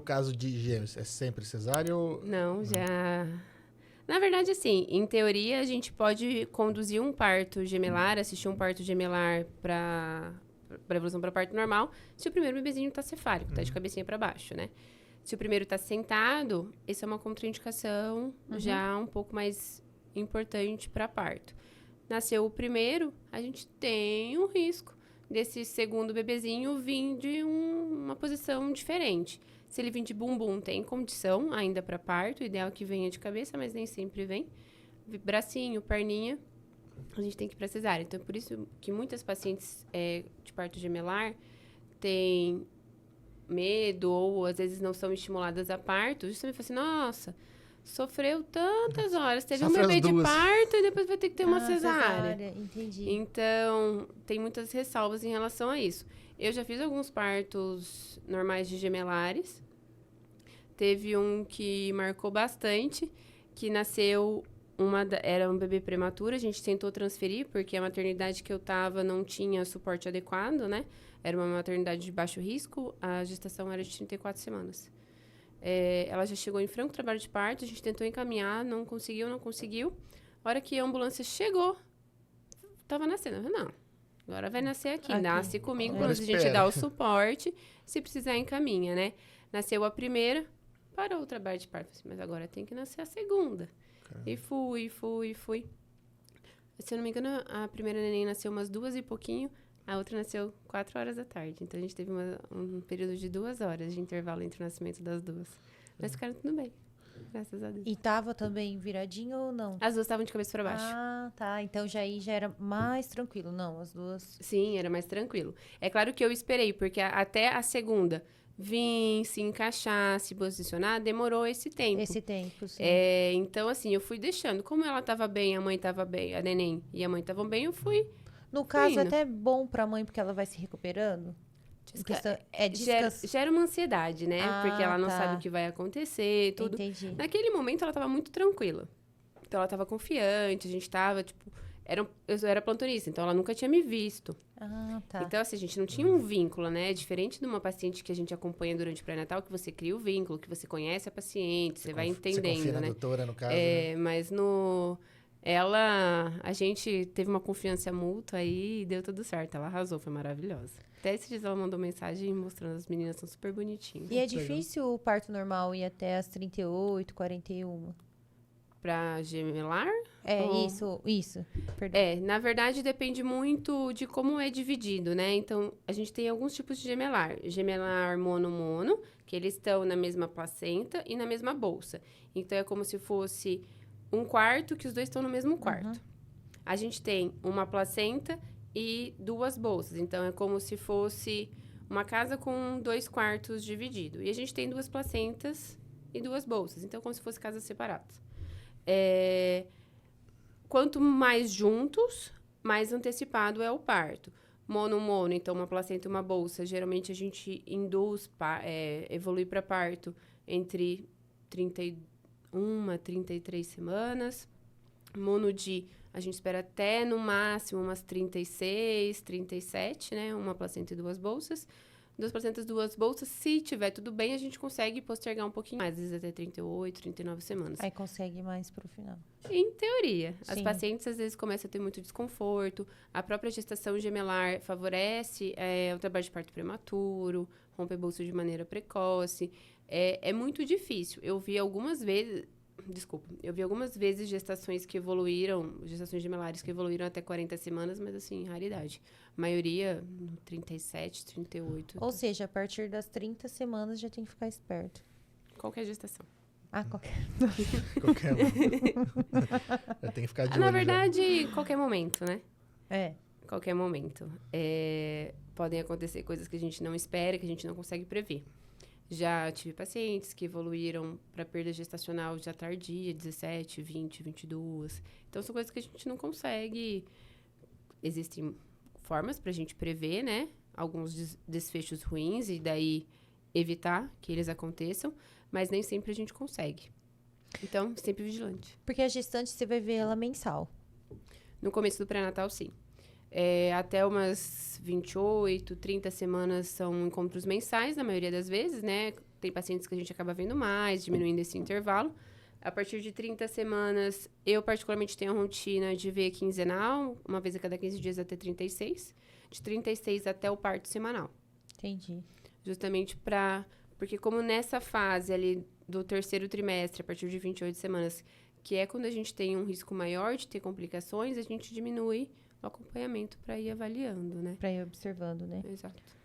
caso de gêmeos, é sempre cesárea ou... Não, já... Na verdade, assim, em teoria, a gente pode conduzir um parto gemelar, assistir um parto gemelar para evolução para parto normal, se o primeiro bebezinho tá cefálico, tá de cabecinha para baixo, né? Se o primeiro tá sentado, essa é uma contraindicação já um pouco mais importante para parto. Nasceu o primeiro, a gente tem um risco desse segundo bebezinho vir de uma posição diferente. Se ele vir de bumbum, tem condição ainda para parto, o ideal é que venha de cabeça, mas nem sempre vem. Bracinho, perninha, a gente tem que ir para cesárea. Então, é por isso que muitas pacientes de parto gemelar têm medo ou às vezes não são estimuladas a parto. Justamente falam assim, nossa, sofreu tantas horas, teve um bebê de parto e depois vai ter que ter uma cesárea. Entendi. Então, tem muitas ressalvas em relação a isso. Eu já fiz alguns partos normais de gemelares. Teve um que marcou bastante, que nasceu era um bebê prematuro. A gente tentou transferir, porque a maternidade que eu tava não tinha suporte adequado, né? Era uma maternidade de baixo risco, a gestação era de 34 semanas. Ela já chegou em franco trabalho de parto, a gente tentou encaminhar, não conseguiu. A hora que a ambulância chegou, tava nascendo. Eu falei, não, agora vai nascer aqui. Nasce comigo, pelo menos a gente dá o suporte, se precisar encaminha, né? Nasceu a primeira, parou o trabalho de parto. Mas agora tem que nascer a segunda. Caramba. E fui. Se eu não me engano, a primeira neném nasceu umas 2 e pouquinho, a outra nasceu 4 horas da tarde. Então, a gente teve um período de 2 horas de intervalo entre o nascimento das duas. Mas ficaram tudo bem, graças a Deus. E tava também viradinho ou não? As duas estavam de cabeça para baixo. Ah, tá. Então, já era mais tranquilo. Não, as duas... Sim, era mais tranquilo. É claro que eu esperei, porque até a segunda vir, se encaixar, se posicionar, demorou esse tempo. Sim. Então, assim, eu fui deixando. Como ela estava bem, a mãe estava bem, a neném e a mãe estavam bem, eu fui. No caso, é até bom pra mãe, porque ela vai se recuperando. Gera uma ansiedade, né? Porque ela não sabe o que vai acontecer, tudo. Entendi. Naquele momento, ela estava muito tranquila. Então, ela estava confiante, a gente estava, tipo... Eu era plantonista, então ela nunca tinha me visto. Ah, tá. Então, assim, a gente não tinha um vínculo, né? Diferente de uma paciente que a gente acompanha durante o pré-natal, que você cria o vínculo, que você conhece a paciente, você vai entendendo, você confia né? Na doutora, no caso, né? Mas a gente teve uma confiança mútua aí e deu tudo certo. Ela arrasou, foi maravilhosa. Até esses dias ela mandou mensagem mostrando as meninas são super bonitinhas. E é difícil o parto normal ir até as 38, 41? Pra gemelar? Isso. Perdão. Na verdade, depende muito de como é dividido, né? Então, a gente tem alguns tipos de gemelar. Gemelar mono-mono, que eles estão na mesma placenta e na mesma bolsa. Então, é como se fosse um quarto que os dois estão no mesmo quarto. A gente tem uma placenta e 2 bolsas. Então, é como se fosse uma casa com 2 quartos divididos. E a gente tem 2 placentas e 2 bolsas. Então, é como se fosse casas separadas. Quanto mais juntos, mais antecipado é o parto. Mono, então uma placenta e uma bolsa. Geralmente a gente induz evoluir para parto entre 31 a 33 semanas. Mono-di, a gente espera até no máximo umas 36, 37, né? Uma placenta e 2 bolsas. 2 placentas, 2 bolsas. Se tiver tudo bem, a gente consegue postergar um pouquinho mais, às vezes até 38, 39 semanas. Aí consegue mais pro final. Em teoria. Sim. As pacientes, às vezes, começam a ter muito desconforto. A própria gestação gemelar favorece o trabalho de parto prematuro, romper bolso de maneira precoce. É muito difícil. Eu vi algumas vezes gestações gemelares que evoluíram até 40 semanas, mas assim, raridade. A maioria, 37, 38. Ou seja, a partir das 30 semanas já tem que ficar esperto. Qualquer gestação. Qualquer. Qualquer um. Tem que ficar de olho. Na verdade, qualquer momento, né? Qualquer momento. Podem acontecer coisas que a gente não espera, que a gente não consegue prever. Já tive pacientes que evoluíram para perda gestacional já tardia, 17, 20, 22. Então, são coisas que a gente não consegue. Existem formas para a gente prever, né? Alguns desfechos ruins e daí evitar que eles aconteçam, mas nem sempre a gente consegue. Então, sempre vigilante. Porque a gestante, você vai ver ela mensal. No começo do pré-natal, sim. Até umas 28, 30 semanas são encontros mensais, na maioria das vezes, né? tem pacientes que a gente acaba vendo mais, diminuindo esse intervalo. A partir de 30 semanas, eu particularmente tenho a rotina de ver quinzenal, uma vez a cada 15 dias até 36. De 36 até o parto semanal. Entendi. Justamente porque como nessa fase ali do terceiro trimestre, a partir de 28 semanas, que é quando a gente tem um risco maior de ter complicações, a gente diminui o acompanhamento para ir avaliando, né? Pra ir observando, né? Exato.